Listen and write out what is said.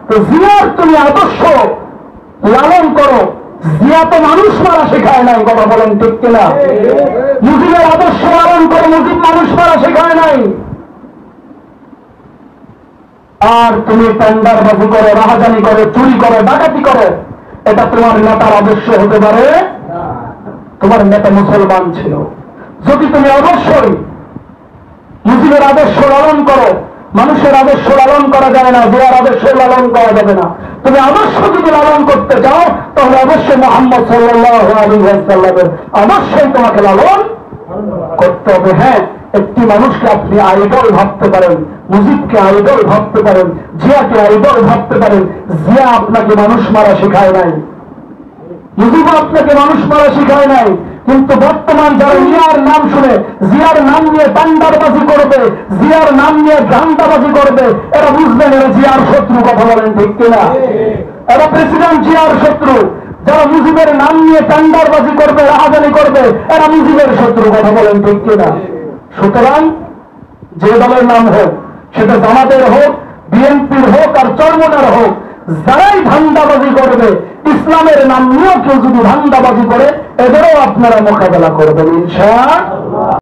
তো জিয়ার তুমি আদর্শ লালন করো। জিয়া তো মানুষ মারা শেখায় নাই, কথা বলেন ঠিক কিনা? মুজিবের আদর্শ লালন করে, মুজিব মানুষ মারা শেখায় নাই। আর তুমি টেন্ডারবাজি করো, রাহাজানি করো, চুরি করো, ডাকাতি করো, এটা তোমার নেতার আদর্শ হতে পারে? তোমার নেতা মুসলমান ছিল। যদি তুমি অবশ্যই মুজিবের আদর্শ লালন করো, মানুষের আদর্শ লালন করা যায় না, জিয়ার আদর্শ লালন করা যাবে না। তুমি আদর্শ যদি লালন করতে চাও তাহলে অবশ্যই মুহাম্মদ সাল্লাল্লাহু আলাইহি ওয়াসাল্লামের আদর্শই তোমাকে লালন করতে হবে। হ্যাঁ, একটি মানুষকে আপনি আইডল ভাবতে পারেন, মুজিবকে আইডল ভাবতে পারেন, জিয়াকে আইডল ভাবতে পারেন। জিয়া আপনাকে মানুষ মারা শেখায় নাই, মুজিব আপনাকে মানুষ মারা শেখায় নাই। কিন্তু বর্তমান যারা জিয়ার নাম শুনে জিয়ার নাম নিয়ে টান্ডারবাজি করবে, জিয়ার নাম নিয়ে গান্ডাবাজি করবে, এরা বুঝবেন এরা জিয়ার শত্রু, কথা বলেন ঠিক কিনা? এরা প্রেসিডেন্ট জিয়ার শত্রু। যারা মুজিবের নাম নিয়ে টান্ডারবাজি করবে, রাহাজানি করবে, এরা মুজিবের শত্রু, কথা বলেন ঠিক কিনা? সুতরাং যে দলের নাম হোক, সেটা জামাতের হোক, বিএনপির হোক আর চরমনের হোক, যারাই ধান্দাবাজি করবে, ইসলামের নাম নিয়েও কেউ যদি ধান্দাবাজি করে, এদেরও আপনারা মোকাবেলা করবেন ইনশাআল্লাহ।